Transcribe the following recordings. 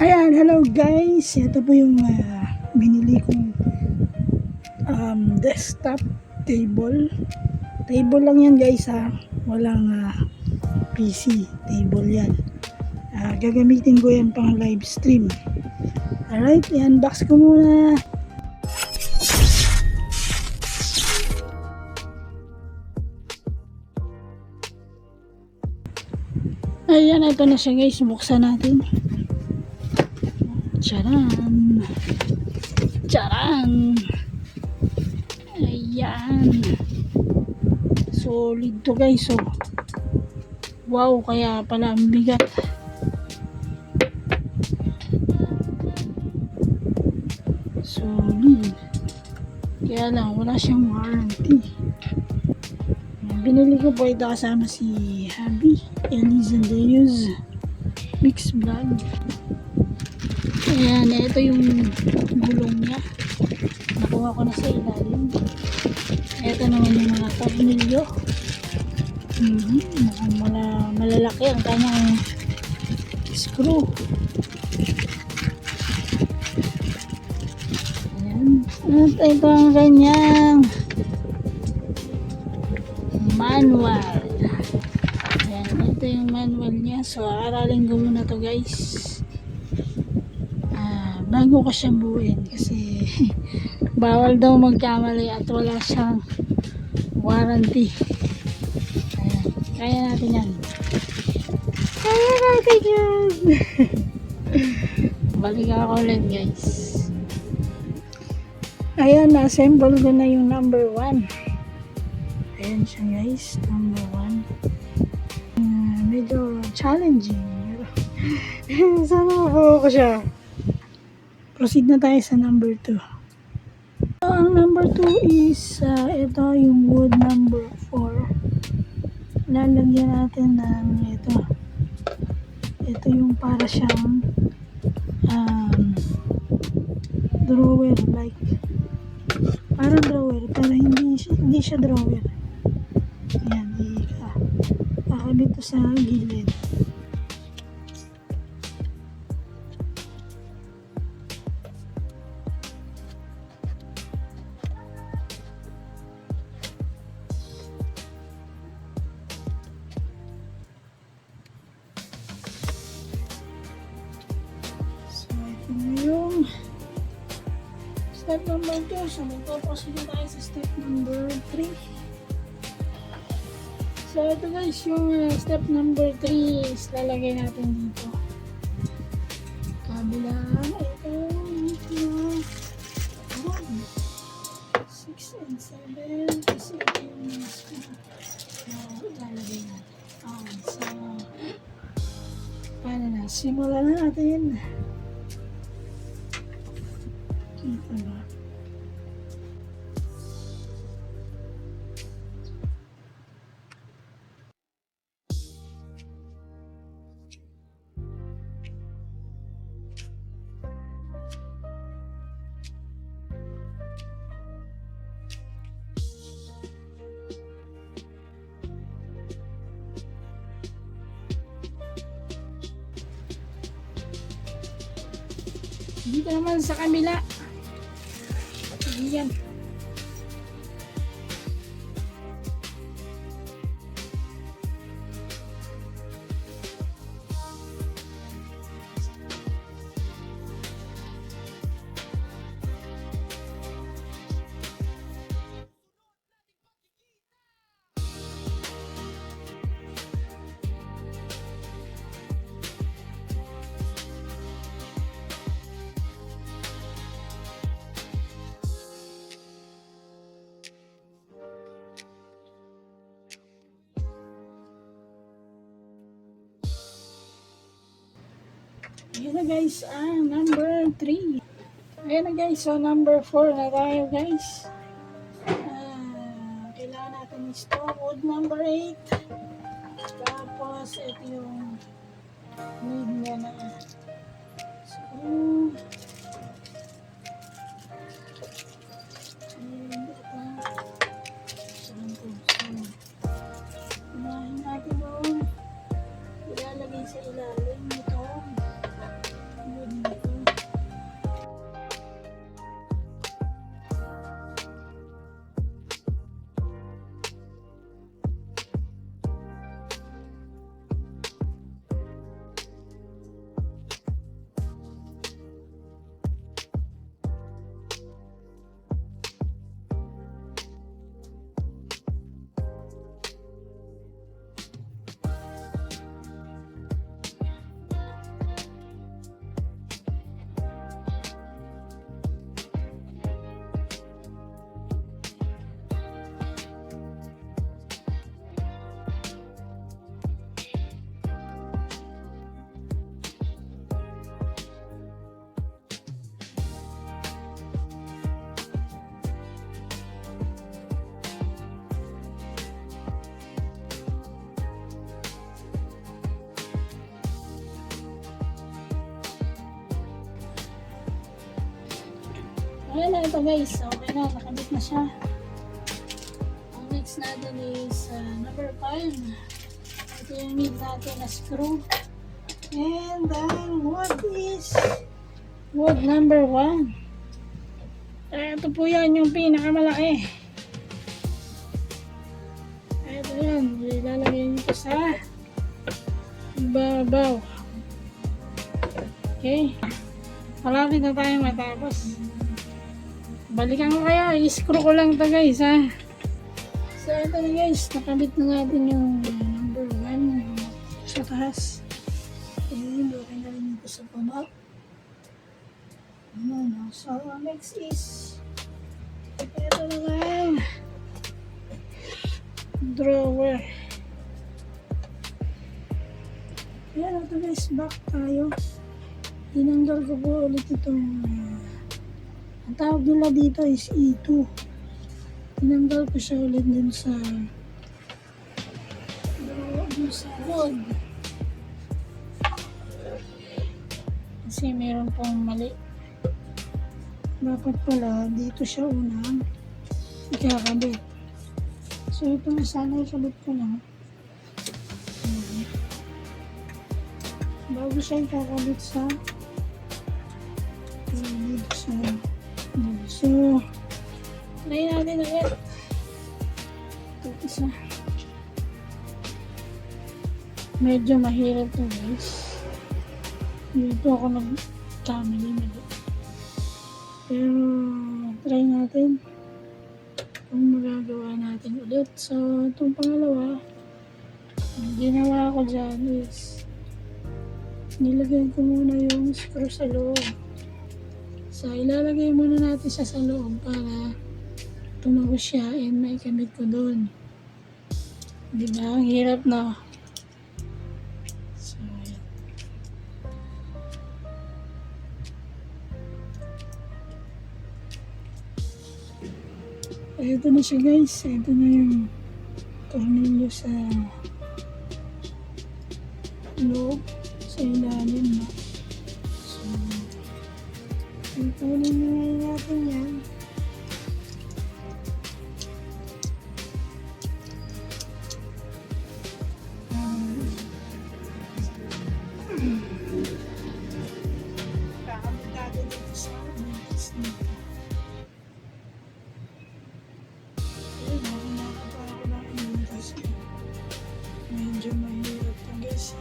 Ayan, hello guys. Ito po yung binili kong desktop table. Table lang yan guys ha. Walang PC. Table yan. Gagamitin ko yan pang live stream. Alright, i-unbox ko muna. Ayan, ito na siya guys. Buksan natin. Charan! Charan! Ayan! Solid to guys. Oh. Wow, kaya pala ang bigat. Solid. Kaya lang, wala siyang warranty. Binili ko po ito kasama si Habi, Elise and Deus Mix Vlog. Ayan, ito yung gulong niya. Nakuha ko na sa ilalim. Ito naman yung mga tornilyo. Mukhang malalaki ang kanyang screw. Ayan. At ito ang kanyang manual. Ayan, ito yung manual niya. So, aralin ko muna to guys. Bago ko siya buuin kasi bawal daw magkamali at wala siyang warranty. Ayan, kaya natin yan. Kaya natin yan. Balik ako ulit guys. Ayan, na-assemble ko na yung number 1. Ayan siya guys, number 1. Medyo challenging. Sana mabuo ko siya. Proceed na tayo sa number 2. So, ang number 2 is ito yung wood number 4. Lalagyan natin ng ito. Ito yung para siyang drawer, like parang drawer pero hindi siya drawer. Ayan, kakabit to sa gilid. Yung step number 2. So, magpaproceed na tayo sa step number 3. So, ito guys, yung step number 3 is lalagay natin dito. Kabila, ito, 6 and 7. Kasi ito yung lalagay natin. So, paano na? Simulan na natin. Kita ba? Dito naman sa kabila. Ayan. Ayan na guys, number 3. Ayan na guys, so number 4 na tayo guys. Kailangan natin ito, wood number 8. Tapos ito yung need niya na screw. And ito. Unahin natin yung ilalagay sa ilalim nito. Wood Okay na ito guys. Okay na. Nakabit na siya. Ang next natin is number 5. Ito yung need natin na screw. And then what is wood number 1. Ito po yan yung pinakamalaki. Ito yan. Ilalagay nito sa babaw. Okay. Malapit na tayo matapos. Balikan ko kayo. I-screw ko lang ito guys ha. So ito na guys. Nakabit na natin yung number 1 sa taas. And okay na rin ito sa puno. So next is ito naman drawer. Ayan ito guys, back tayo. Tinanggal ko po ulit itong ang tawag nila dito is E2. Tinanggal ko siya ulit dun sa wood kasi meron pong mali. Dapat pala dito siya unang ikakabit. So ito na sana ikabit ko lang. Bago siya ikakabit sa dito sa dito. So try natin ulit. Ito isa. Medyo mahirap to guys. Dito ako nagkamali mali. Pero try natin kung magagawa natin ulit. So itong pangalawa, ang ginawa ko dyan is nilagay ko muna yung screw sa loob. So ilalagay muna natin siya sa loob para tumago siya and may kamit ko doon. Diba? Ang hirap na. So ito na siya guys. Ito na yung tornilyo sa loob, sa ilalim na. So ito na natin yan. Kakamit natin dito sa butas nito. Medyo mahirap to guys.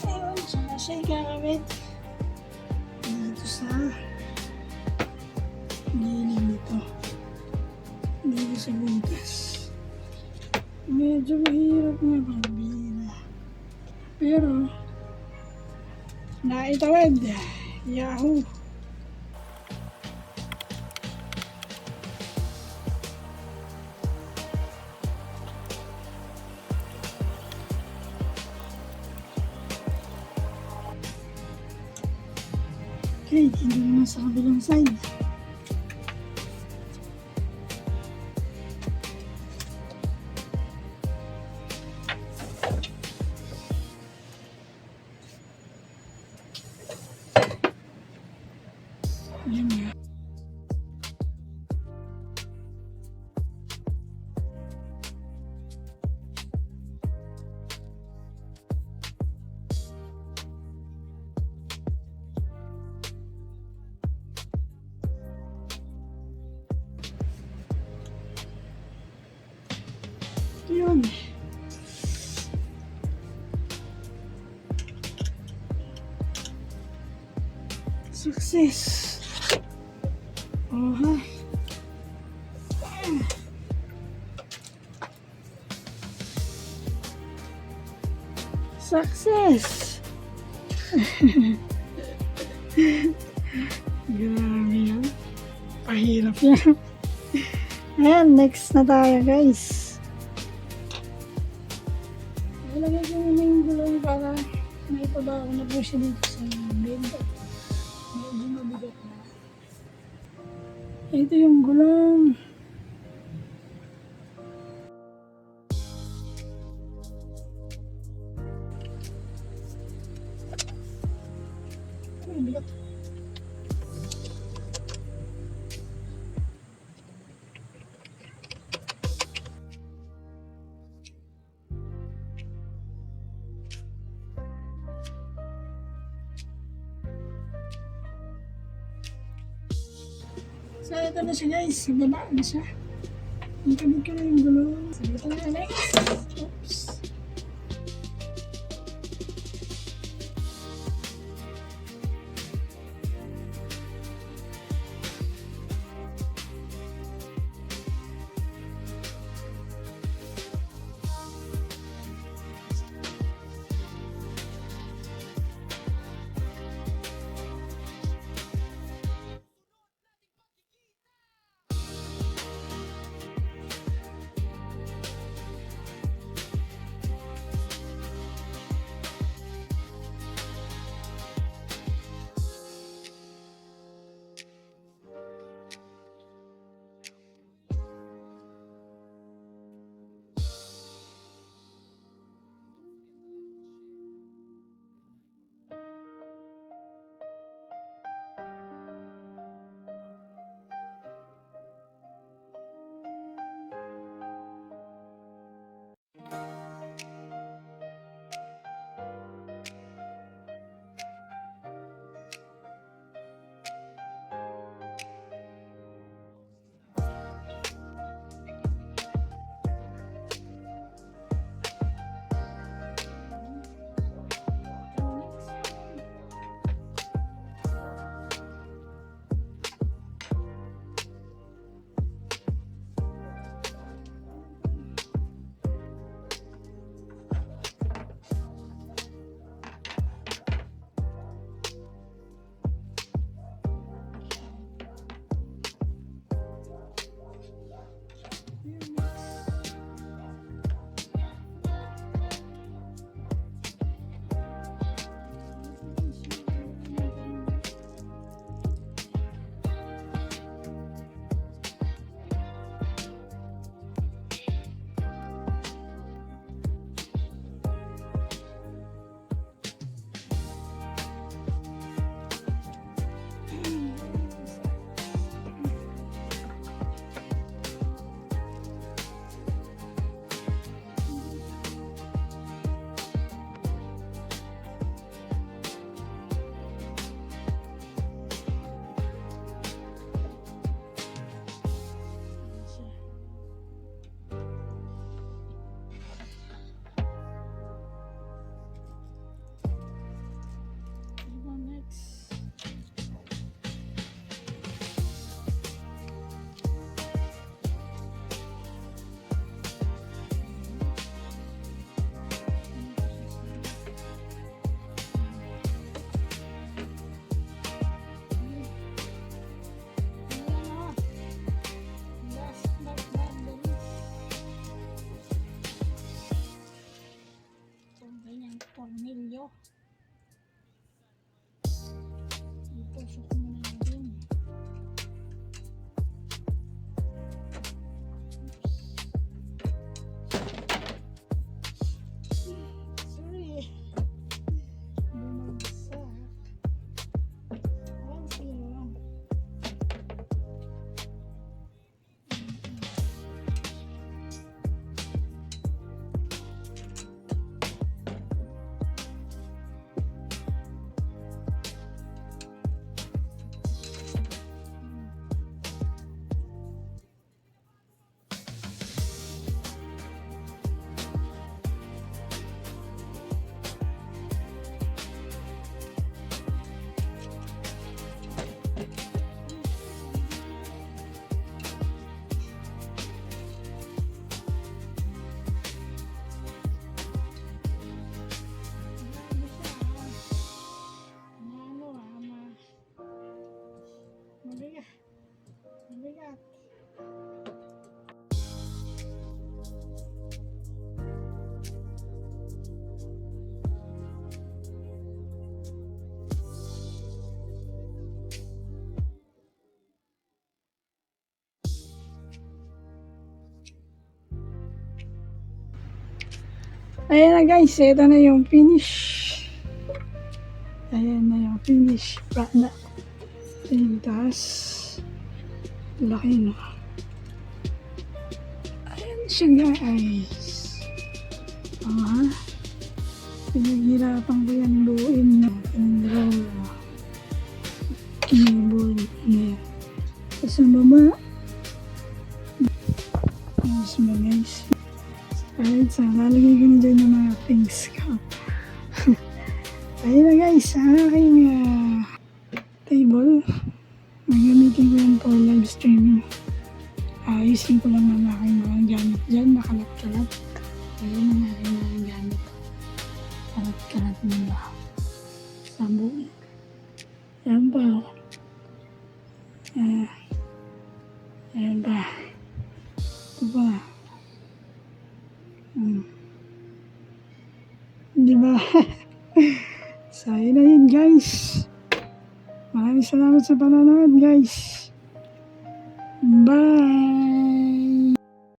Ayun, saan siya ikakamit? Dito sa gilid nito. Dito sa butas. Medyo mahirap nga pambira. Pero naitawid. Yahoo! Okay, tingnan naman sa kabilang side. Ayan nga. Yun. Success. Oha. Success. Grabe yan. Pahirap yan. Ayan, next na tayo guys. Ilagay ko muna yung gulong para may pabaho na po siya dito sa bed. Medyo mabigat na. Ito yung gulong. Mabigat. So, ito na siya guys. Baba na siya. Ikabit ko na yung gulong. So, ito na next. Oops. Mabigat. Mabigat. Ayan na guys, ito na yung finish. Ayan na yung finish. Na. Ito yung taas. Laki no. Ayan siya guys. Pinaghirapan ko yan buuin na. Keyboard. Ayan. Tapos ang baba. Ayos mo guys. Kahit sa lalagay ko na dyan ng mga things ko. Ayun na guys, ang aking table. Magamitin ko yan for live streaming. Ayusin ko lang ang aking mga gamit dyan, nakalat-kalat. Ayun ang aking mga gamit. Kalat-kalat nila. Sabon. Ayan pa. Ayan pa. Ito pa. Diba? So, yun na yun guys. Maraming salamat sa panonood guys. Bye!